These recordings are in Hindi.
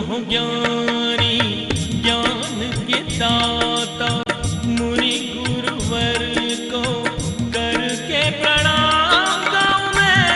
हो ज्ञानी ज्ञान के दाता, मुनि गुरुवर को करके प्रणाम। गाऊं मैं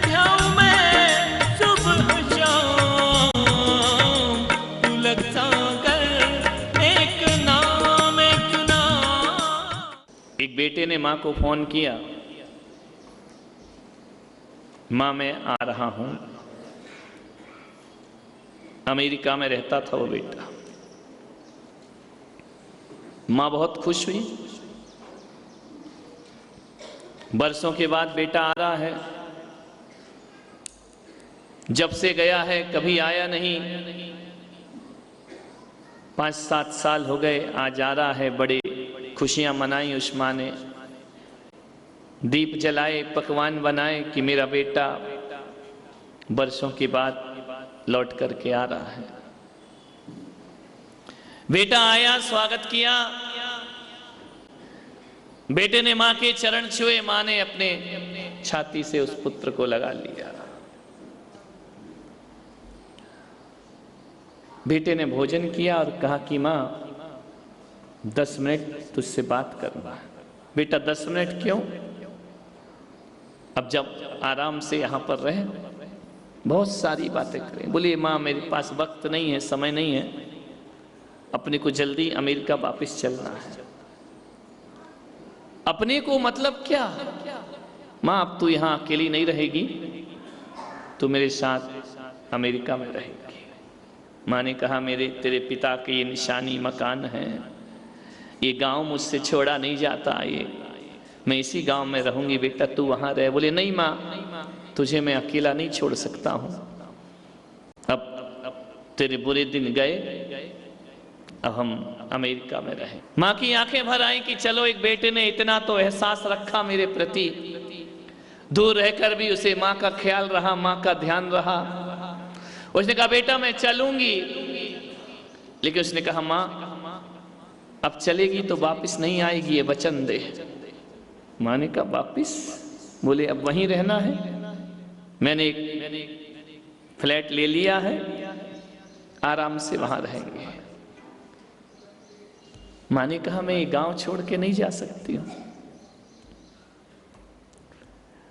ध्याऊं मैं सुबह शाम, तुलक सागर एक नाम एक नाम। एक बेटे ने माँ को फोन किया, माँ मैं आ रहा हूं। अमेरिका में रहता था वो बेटा। माँ बहुत खुश हुई। बरसों के बाद बेटा आ रहा है। जब से गया है कभी आया नहीं। 5-7 साल हो गए, आज आ रहा है। बड़े खुशियां मनाई उस माँ ने, दीप जलाए, पकवान बनाए कि मेरा बेटा बरसों के बाद लौट करके आ रहा है। बेटा आया, स्वागत किया। बेटे ने मां के चरण छुए, मां ने अपने छाती से उस पुत्र को लगा लिया। बेटे ने भोजन किया और कहा कि मां 10 मिनट तुझसे बात करूंगा। बेटा 10 मिनट क्यों? अब जब आराम से यहां पर रहे, बहुत सारी बातें करें। बोलिए माँ मेरे पास वक्त नहीं है, समय नहीं है, अपने को जल्दी अमेरिका वापस चलना है। अपने को मतलब क्या? माँ अब तू यहाँ अकेली नहीं रहेगी, तू मेरे साथ अमेरिका में रहेगी। माँ ने कहा मेरे तेरे पिता के ये निशानी मकान है, ये गांव मुझसे छोड़ा नहीं जाता, ये मैं इसी गांव में रहूंगी, बेटा तू वहां रहे। बोले नहीं माँ, तुझे मैं अकेला नहीं छोड़ सकता हूं। अब तेरे बुरे दिन गए, अब हम अमेरिका में रहे। मां की आंखें भर आई कि चलो एक बेटे ने इतना तो एहसास रखा मेरे प्रति, दूर रहकर भी उसे मां का ख्याल रहा, मां का ध्यान रहा। उसने कहा बेटा मैं चलूंगी, लेकिन उसने कहा मां अब चलेगी तो वापिस नहीं आएगी, ये वचन दे। मां ने कहा वापिस? बोले अब वहीं रहना है, मैंने एक फ्लैट ले लिया है, आराम से वहां रहेंगे। मां ने कहा मैं ये गांव छोड़ के नहीं जा सकती हूं।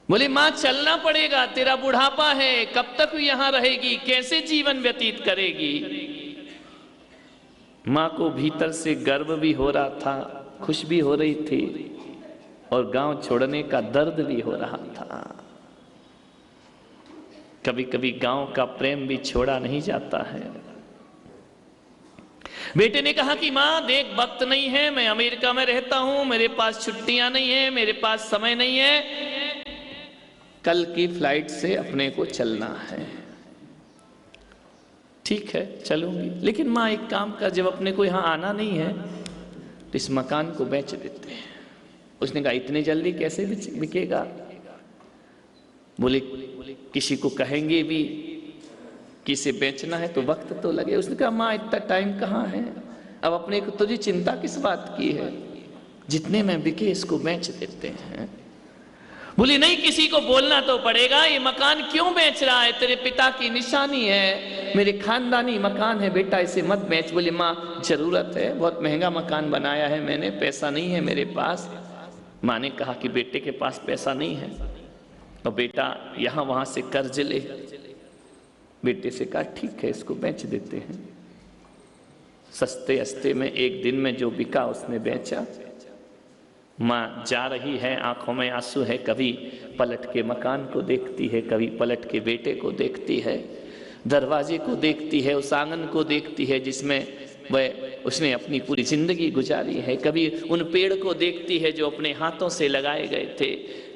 बोले मां चलना पड़ेगा, तेरा बुढ़ापा है, कब तक यहां रहेगी, कैसे जीवन व्यतीत करेगी? मां को भीतर से गर्व भी हो रहा था, खुश भी हो रही थी, और गांव छोड़ने का दर्द भी हो रहा था। कभी कभी गांव का प्रेम भी छोड़ा नहीं जाता है। बेटे ने कहा कि मां देख वक्त नहीं है, मैं अमेरिका में रहता हूं, मेरे पास छुट्टियां नहीं है, मेरे पास समय नहीं है, कल की फ्लाइट से अपने को चलना है। ठीक है चलूंगी, लेकिन मां एक काम कर, जब अपने को यहां आना नहीं है तो इस मकान को बेच देते हैं। उसने कहा इतनी जल्दी कैसे बिकेगा? बोले किसी को कहेंगे भी कि इसे बेचना है तो वक्त तो लगे। उसने कहा माँ इतना टाइम कहाँ है, अब अपने को तुझे चिंता किस बात की है, जितने में बिके इसको बेच देते हैं। बोली नहीं किसी को बोलना तो पड़ेगा, ये मकान क्यों बेच रहा है, तेरे पिता की निशानी है, मेरे खानदानी मकान है, बेटा इसे मत बेच। बोली माँ जरूरत है, बहुत महंगा मकान बनाया है मैंने, पैसा नहीं है मेरे पास। माँ ने कहा कि बेटे के पास पैसा नहीं है और बेटा यहाँ वहाँ से कर्ज ले। बेटे से कहा ठीक है इसको बेच देते हैं। सस्ते अस्ते में एक दिन में जो बिका उसने बेचा। माँ जा रही है, आंखों में आंसू है, कभी पलट के मकान को देखती है, कभी पलट के बेटे को देखती है, दरवाजे को देखती है, उस आंगन को देखती है जिसमें वह उसने अपनी पूरी जिंदगी गुजारी है। कभी उन पेड़ को देखती है जो अपने हाथों से लगाए गए थे।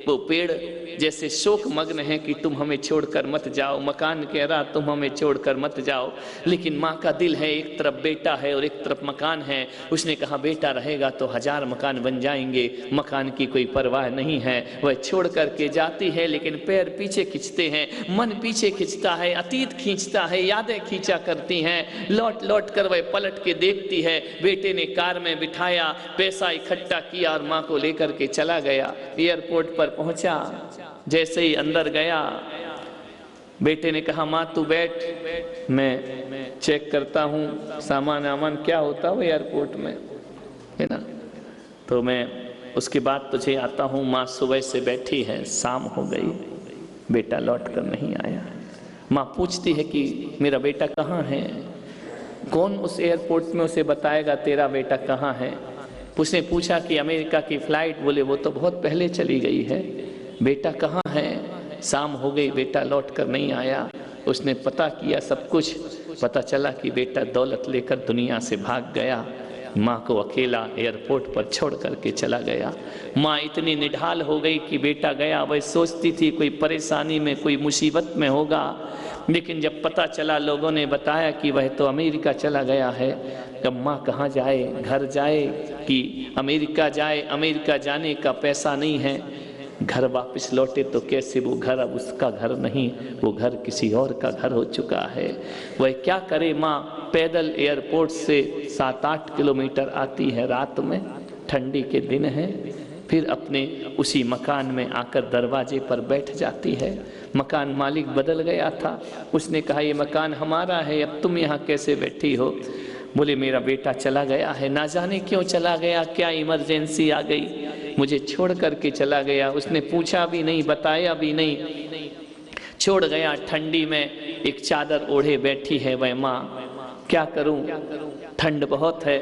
वो पेड़ जैसे शोक मग्न है कि तुम हमें छोड़कर मत जाओ, मकान कह रहा तुम हमें छोड़कर मत जाओ, लेकिन माँ का दिल है, एक तरफ बेटा है और एक तरफ मकान है। उसने कहा बेटा रहेगा तो 1000 मकान बन जाएंगे, मकान की कोई परवाह नहीं है। वह छोड़ करके जाती है, लेकिन पैर पीछे खींचते हैं, मन पीछे खींचता है, अतीत खींचता है, यादें खींचा करती हैं। लौट लौट कर वह पलट के देखती है, बेटे ने कार में बिठाया, पैसा इकट्ठा किया और माँ को लेकर के चला गया। एयरपोर्ट पर पहुंचा, जैसे ही अंदर गया बेटे ने कहा माँ तू बैठ, मैं चेक करता हूँ सामान आमान क्या होता है एयरपोर्ट में, है ना, तो मैं उसके बाद तुझे आता हूँ। माँ सुबह से बैठी है, शाम हो गई, बेटा लौट कर नहीं आया। माँ पूछती है कि मेरा बेटा कहाँ है, कौन उस एयरपोर्ट में उसे बताएगा तेरा बेटा कहाँ है। उसने पूछा कि अमेरिका की फ़्लाइट, बोले वो तो बहुत पहले चली गई है, बेटा कहाँ है, शाम हो गई, बेटा लौट कर नहीं आया। उसने पता किया, सब कुछ पता चला कि बेटा दौलत लेकर दुनिया से भाग गया, माँ को अकेला एयरपोर्ट पर छोड़ करके चला गया। माँ इतनी निढाल हो गई कि बेटा गया, वह सोचती थी कोई परेशानी में, कोई मुसीबत में होगा, लेकिन जब पता चला, लोगों ने बताया कि वह तो अमेरिका चला गया है, तब माँ कहाँ जाए, घर जाए कि अमेरिका जाए, अमेरिका जाने का पैसा नहीं है, घर वापस लौटे तो कैसे, वो घर अब उसका घर नहीं, वो घर किसी और का घर हो चुका है। वह क्या करे, माँ पैदल एयरपोर्ट से 7-8 किलोमीटर आती है, रात में ठंडी के दिन है, फिर अपने उसी मकान में आकर दरवाजे पर बैठ जाती है। मकान मालिक बदल गया था, उसने कहा ये मकान हमारा है, अब तुम यहाँ कैसे बैठी हो। बोले मेरा बेटा चला गया है, ना जाने क्यों चला गया, क्या इमरजेंसी आ गई, मुझे छोड़ करके चला गया। उसने पूछा भी नहीं, बताया भी नहीं, छोड़ गया। ठंडी में एक चादर ओढ़े बैठी है वह माँ, क्या करूं, ठंड बहुत है।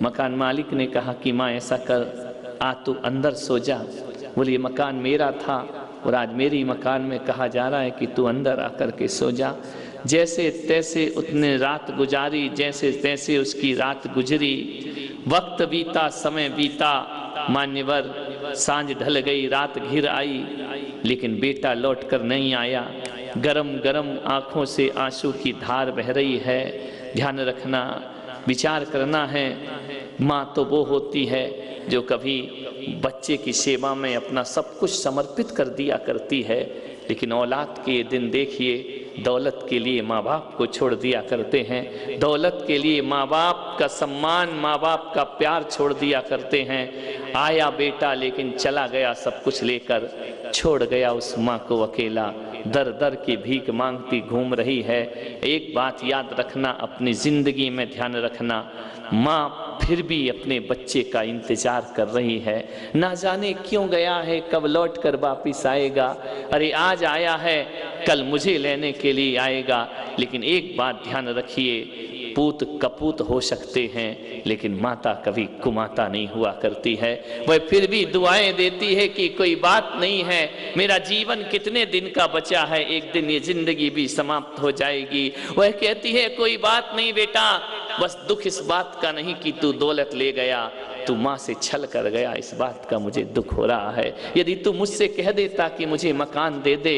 मकान मालिक ने कहा कि माँ ऐसा कर, आ तू अंदर सो जा। बोले ये मकान मेरा था और आज मेरी मकान में कहा जा रहा है कि तू अंदर आकर के सो जा। जैसे तैसे उसने रात गुजारी, जैसे तैसे उसकी रात गुजरी। वक्त बीता, समय बीता, मान्यवर सांझ ढल गई, रात घिर आई, लेकिन बेटा लौट कर नहीं आया। गरम गरम आँखों से आंसू की धार बह रही है। ध्यान रखना, विचार करना है। माँ तो वो होती है जो कभी बच्चे की सेवा में अपना सब कुछ समर्पित कर दिया करती है, लेकिन औलाद के दिन देखिए, दौलत के लिए माँ बाप को छोड़ दिया करते हैं, दौलत के लिए माँ बाप का सम्मान, माँ बाप का प्यार छोड़ दिया करते हैं। आया बेटा लेकिन चला गया सब कुछ लेकर, छोड़ गया उस माँ को अकेला, दर दर की भीख मांगती घूम रही है। एक बात याद रखना, अपनी जिंदगी में ध्यान रखना, माँ फिर भी अपने बच्चे का इंतजार कर रही है, ना जाने क्यों गया है, कब लौट कर वापिस आएगा। अरे आज आया है, कल मुझे लेने के लिए आएगा। लेकिन एक बात ध्यान रखिए, पूत कपूत हो सकते हैं, लेकिन माता कभी कुमाता नहीं हुआ करती है। वह फिर भी दुआएं देती है कि कोई बात नहीं है, मेरा जीवन कितने दिन का बचा है, एक दिन ये जिंदगी भी समाप्त हो जाएगी। वह कहती है कोई बात नहीं बेटा, बस दुख इस बात का नहीं कि तू दौलत ले गया, तू माँ से छल कर गया, इस बात का मुझे दुख हो रहा है। यदि तू मुझसे कह देता कि मुझे मकान दे दे,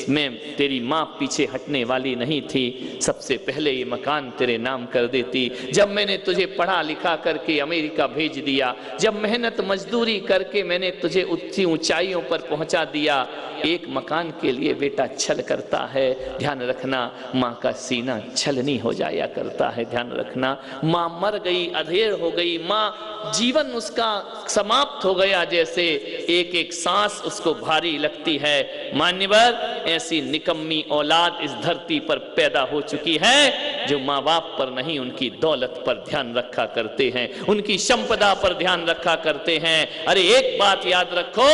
मैं तेरी माँ पीछे हटने वाली नहीं थी, सबसे पहले ये मकान तेरे नाम कर देती। जब मैंने तुझे पढ़ा लिखा करके अमेरिका भेज दिया, जब मेहनत मजदूरी करके मैंने तुझे ऊंची ऊंचाइयों पर पहुंचा दिया, एक मकान के लिए बेटा छल करता है। ध्यान रखना, माँ का सीना छलनी हो जाया करता है। ध्यान रखना, माँ मर गई, अधेड़ हो गई, माँ जीवन उसका समाप्त हो गया, जैसे एक एक सांस उसको भारी लगती है। मान्यवर, ऐसी निकम्मी औलाद इस धरती पर पैदा हो चुकी है जो माँ बाप पर नहीं, उनकी दौलत पर ध्यान रखा करते हैं, उनकी संपदा पर ध्यान रखा करते हैं। अरे एक बात याद रखो,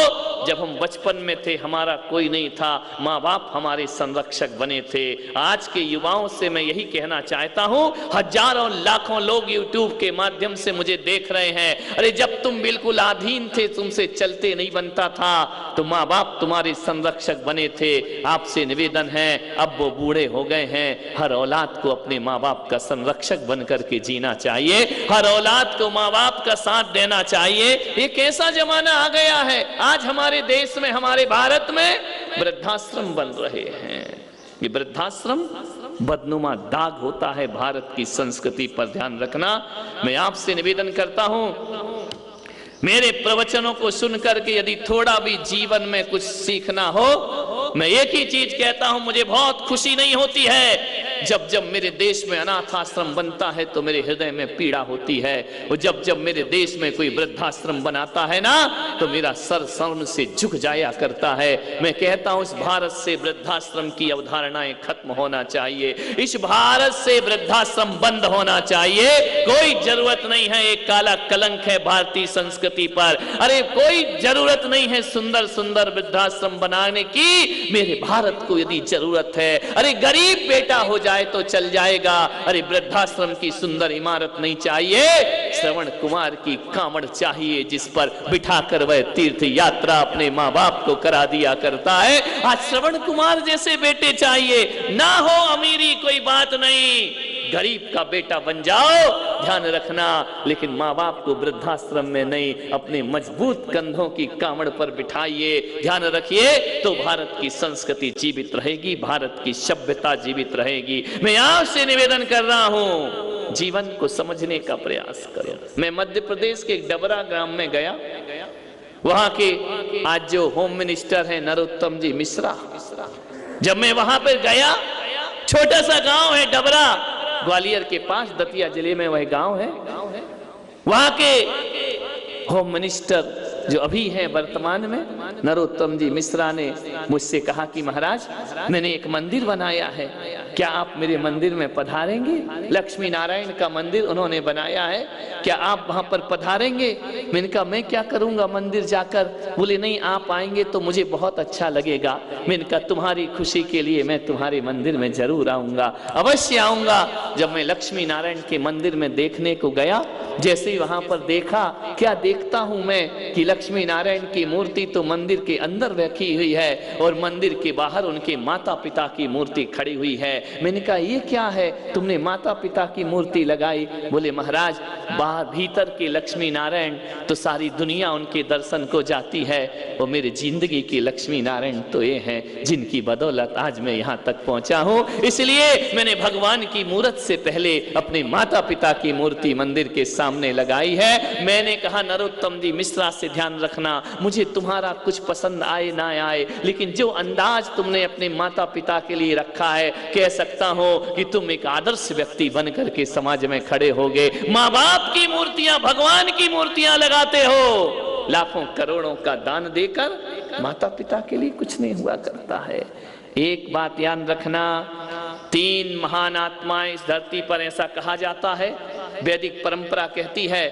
जब हम बचपन में थे हमारा कोई नहीं था, माँ बाप हमारे संरक्षक बने थे। आज के युवाओं से मैं यही कहना चाहता हूँ, हजारों लाखों लोग यूट्यूब के माध्यम से मुझे देख रहे हैं। अरे जब तुम बिल्कुल अधीन थे, तुमसे चलते नहीं बनता था, तो माँ बाप तुम्हारे संरक्षक बने थे। आपसे निवेदन है, अब वो बूढ़े हो गए हैं, हर औलाद को अपने माँ बाप का संरक्षक बन करके जीना चाहिए, हर औलाद को माँ बाप का साथ देना चाहिए। ये कैसा जमाना आ गया है, आज हमारे देश में, हमारे भारत में वृद्धाश्रम बन रहे हैं। ये वृद्धाश्रम बदनुमा दाग होता है भारत की संस्कृति पर। ध्यान रखना, मैं आपसे निवेदन करता हूं, मेरे प्रवचनों को सुनकर के यदि थोड़ा भी जीवन में कुछ सीखना हो, मैं एक ही चीज कहता हूं, मुझे बहुत खुशी नहीं होती है जब जब मेरे देश में अनाथ आश्रम बनता है तो मेरे हृदय में पीड़ा होती है, और जब जब मेरे देश में कोई वृद्धाश्रम बनाता है ना तो मेरा सर शर्म से झुक जाया करता है। मैं कहता हूं इस भारत से वृद्धाश्रम की अवधारणाएं खत्म होना चाहिए, इस भारत से वृद्धाश्रम बंद होना चाहिए। कोई जरूरत नहीं है, एक काला कलंक है भारतीय संस्कृति पर। अरे कोई जरूरत नहीं है सुंदर सुंदर वृद्धाश्रम बनाने की, मेरे भारत को यदि जरूरत है। अरे गरीब बेटा हो जाए तो चल जाएगा, अरे वृद्धाश्रम की सुंदर इमारत नहीं चाहिए, श्रवण कुमार की कांवड़ चाहिए जिस पर बिठाकर वह तीर्थ यात्रा अपने माँ बाप को करा दिया करता है। आज श्रवण कुमार जैसे बेटे चाहिए, ना हो अमीरी कोई बात नहीं, गरीब का बेटा बन जाओ, ध्यान रखना, लेकिन माँ बाप को वृद्धाश्रम में नहीं, अपने मजबूत कंधों की कांवड़ पर बिठाइए। ध्यान रखिए तो भारत की संस्कृति जीवित रहेगी, भारत की सभ्यता जीवित रहेगी। मैं आपसे निवेदन कर रहा हूं, जीवन को समझने का प्रयास करो। मैं मध्य प्रदेश के डबरा ग्राम में गया, वहां के आज जो होम मिनिस्टर हैं नरोत्तम जी मिश्रा, जब मैं वहां पर गया, छोटा सा गांव है डबरा, ग्वालियर के पास दतिया जिले में वह गांव है। वहां के होम मिनिस्टर जो अभी हैं वर्तमान में नरोत्तम जी मिश्रा ने मुझसे कहा कि महाराज मैंने एक मंदिर बनाया है, क्या आप मेरे मंदिर में पधारेंगे? लक्ष्मी नारायण का मंदिर उन्होंने बनाया है, क्या आप वहां पर पधारेंगे? मैंने कहा मैं क्या करूंगा मंदिर जाकर? बोले नहीं आप आएंगे तो मुझे बहुत अच्छा लगेगा। मैंने कहा तुम्हारी खुशी के लिए मैं तुम्हारे मंदिर में जरूर आऊंगा, अवश्य आऊंगा। जब मैं लक्ष्मी नारायण के मंदिर में देखने को गया, जैसे ही वहां पर देखा, क्या देखता हूं मैं कि लक्ष्मी नारायण की मूर्ति तो मंदिर के अंदर रखी हुई है और मंदिर के बाहर उनके माता पिता की मूर्ति खड़ी हुई है। मैंने कहा ये क्या है, तुमने माता पिता की मूर्ति लगाई? बोले महाराज बाहर भीतर के लक्ष्मी नारायण तो सारी दुनिया उनके दर्शन को जाती है, और मेरे जिंदगी के लक्ष्मी नारायण तो ये हैं जिनकी बदौलत आज मैं यहाँ तक पहुंचा हूँ। इसलिए मैंने भगवान की मूर्त से पहले अपने माता पिता की मूर्ति मंदिर के सामने लगाई है। मैंने कहा नरोत्तम जी मिश्रा से ध्यान रखना, मुझे तुम्हारा कुछ पसंद आए ना आए, लेकिन जो अंदाज तुमने अपने माता पिता के लिए रखा है, कह सकता हूं कि तुम एक आदर्श व्यक्ति बन करके समाज में खड़े होगे। माँ बाप की मूर्तियां, भगवान की मूर्तियां लगाते हो, लाखों करोड़ों का दान देकर माता पिता के लिए कुछ नहीं हुआ करता है। एक बात याद रखना, 3 महान आत्माएं इस धरती पर, ऐसा कहा जाता है, वैदिक परंपरा कहती है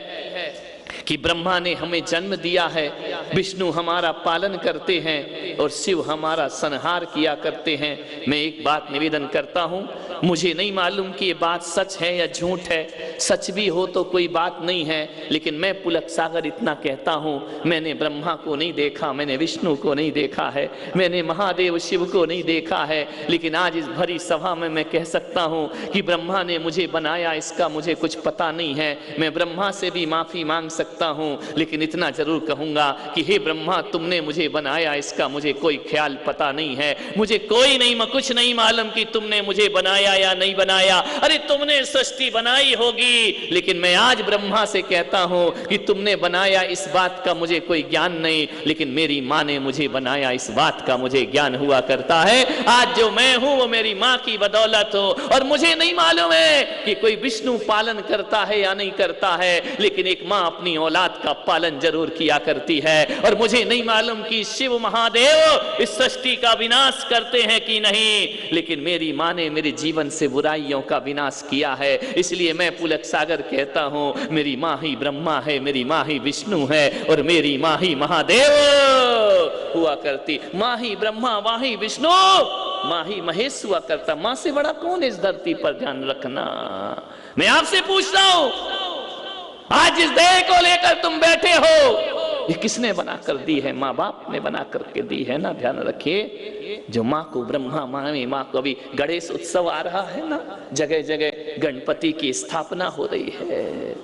कि ब्रह्मा ने हमें जन्म दिया है, विष्णु हमारा पालन करते हैं और शिव हमारा संहार किया करते हैं। मैं एक बात निवेदन करता हूं, मुझे नहीं मालूम कि ये बात सच है या झूठ है, सच भी हो तो कोई बात नहीं है, लेकिन मैं पुलक सागर इतना कहता हूं, मैंने ब्रह्मा को नहीं देखा, मैंने विष्णु को नहीं देखा है, मैंने महादेव शिव को नहीं देखा है, लेकिन आज इस भरी सभा में मैं कह सकता हूं कि ब्रह्मा ने मुझे बनाया इसका मुझे कुछ पता नहीं है। मैं ब्रह्मा से भी माफी मांग सकता हूं, लेकिन इतना जरूर कहूंगा कि हे ब्रह्मा तुमने मुझे बनाया इसका मुझे कोई ख्याल पता नहीं है, मुझे कोई नहीं कुछ नहीं मालूम कि तुमने मुझे बनाया या नहीं बनाया। अरे तुमने सृष्टि बनाई होगी, लेकिन मैं आज ब्रह्मा से कहता हूं कि तुमने बनाया इस बात का मुझे कोई ज्ञान नहीं, लेकिन मेरी माँ ने मुझे बनाया इस बात का मुझे ज्ञान हुआ करता है। आज जो मैं हूं वो मेरी माँ की बदौलत हो, और मुझे नहीं मालूम है कि कोई विष्णु पालन करता है या नहीं करता है, लेकिन एक माँ अपनी औलाद का पालन जरूर किया करती है। और मुझे नहीं मालूम कि शिव महादेव इस सृष्टि का विनाश करते हैं कि नहीं, लेकिन मेरी माँ ने मेरे जीवन से बुराइयों का विनाश किया है। इसलिए मैं पुलक सागर कहता हूं, मेरी माँ ही ब्रह्मा है, मेरी माँ ही विष्णु है, और मेरी माँ ही महादेव हुआ करती। माँ ही ब्रह्मा, माँ ही विष्णु, माँ ही महेश हुआ करता। माँ से बड़ा कौन है इस धरती पर, ध्यान रखना। मैं आपसे पूछता हूं, आज जिस देह को लेकर तुम बैठे हो ये किसने बनाकर दी है? माँ बाप ने बना करके दी है ना। ध्यान रखिए, जो माँ को ब्रह्मा माने, माँ को अभी गणेश उत्सव आ रहा है ना, जगह जगह गणपति की स्थापना हो रही है,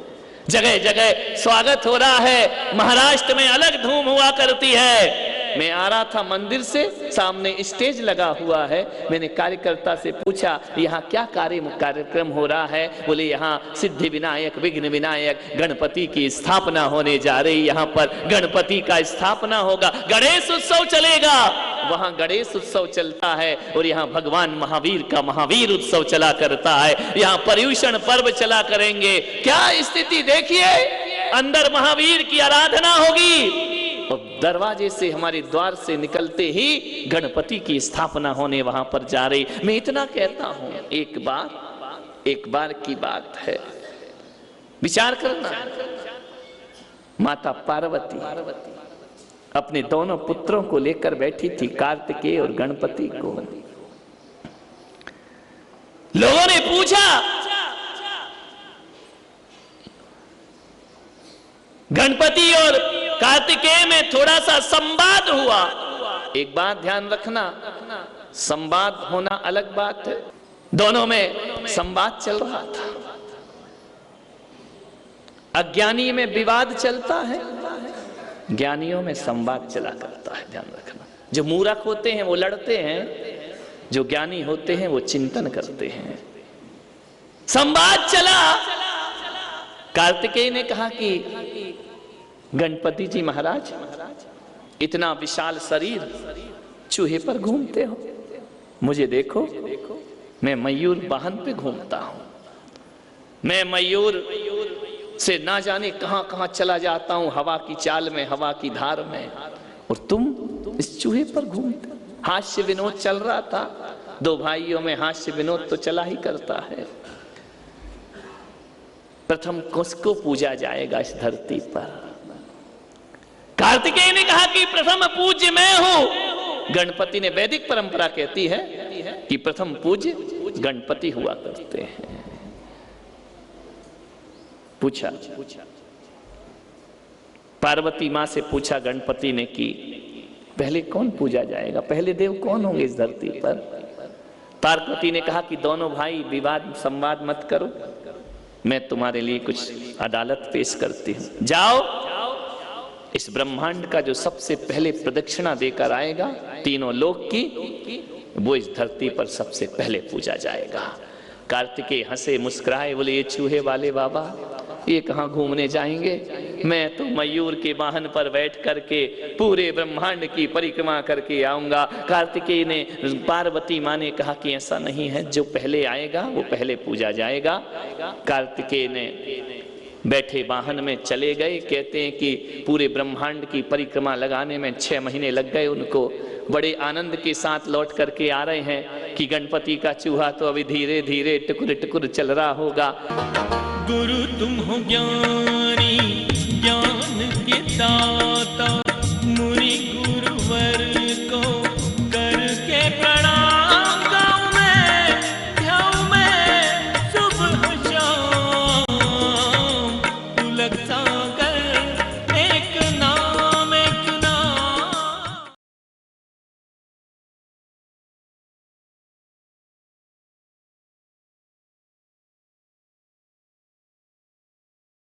जगह जगह स्वागत हो रहा है। महाराष्ट्र में अलग धूम हुआ करती है। मैं आ रहा था मंदिर से, सामने स्टेज लगा हुआ है। मैंने कार्यकर्ता से पूछा यहाँ क्या कार्यक्रम हो रहा है? बोले यहाँ सिद्धि विनायक, विघ्न विनायक, गणपति की स्थापना होने जा रही, यहाँ पर गणपति का स्थापना होगा, गणेश उत्सव चलेगा। वहां गणेश उत्सव चलता है और यहाँ भगवान महावीर का महावीर उत्सव चला करता है। यहाँ पर्युषण पर्व चला करेंगे। क्या स्थिति देखिए, अंदर महावीर की आराधना होगी और दरवाजे से, हमारे द्वार से निकलते ही गणपति की स्थापना होने वहां पर जा रही। मैं इतना कहता हूं, एक बार की बात है, विचार करना। माता पार्वती अपने दोनों पुत्रों को लेकर बैठी थी, कार्तिकेय और गणपति को। लोगों ने पूछा, गणपति और कार्तिकेय में थोड़ा सा संवाद हुआ। एक बात ध्यान रखना, संवाद होना अलग बात है। दोनों में संवाद चल रहा था। अज्ञानी में विवाद चलता है, ज्ञानियों में संवाद चला करता है। ध्यान रखना, जो मूर्ख होते हैं वो लड़ते हैं, जो ज्ञानी होते हैं वो चिंतन करते हैं। संवाद चला। कार्तिकेय ने कहा कि गणपति जी महाराज, इतना विशाल शरीर, चूहे पर घूमते हो, मुझे देखो, मैं मयूर वाहन पे घूमता हूं। मैं मयूर से ना जाने कहां कहां चला जाता हूं, हवा की चाल में, हवा की धार में, और तुम इस चूहे पर घूमते। हास्य विनोद चल रहा था। दो भाइयों में हास्य विनोद तो चला ही करता है। प्रथम किसको पूजा जाएगा इस धरती पर? कार्तिकेय ने कहा कि प्रथम पूज्य मैं हूं। गणपति ने, वैदिक परंपरा कहती है कि प्रथम पूज्य गणपति हुआ करते हैं। पूछा, पार्वती मां से पूछा गणपति ने कि पहले कौन पूजा जाएगा, पहले देव कौन होंगे इस धरती पर? पार्वती ने कहा कि दोनों भाई विवाद संवाद मत करो, मैं तुम्हारे लिए कुछ अदालत पेश करती हूं। जाओ, इस ब्रह्मांड का जो सबसे पहले प्रदक्षिणा देकर आएगा तीनों लोक की, वो इस धरती पर सबसे पहले पूजा जाएगा। कार्तिकेय हंसे मुस्कुराए, बोले ये चूहे वाले बाबा, ये कहां घूमने जाएंगे? मैं तो मयूर के वाहन पर बैठ करके पूरे ब्रह्मांड की परिक्रमा करके आऊंगा। कार्तिकेय ने, पार्वती मां ने कहा कि ऐसा नहीं है, जो पहले आएगा वो पहले पूजा जाएगा। कार्तिकेय ने बैठे वाहन में चले गए। कहते हैं कि पूरे ब्रह्मांड की परिक्रमा लगाने में 6 महीने लग गए उनको। बड़े आनंद के साथ लौट करके आ रहे हैं कि गणपति का चूहा तो अभी धीरे धीरे टुकुर टुकुर चल रहा होगा। गुरु तुम हो ज्ञानी, ज्ञान के दाता।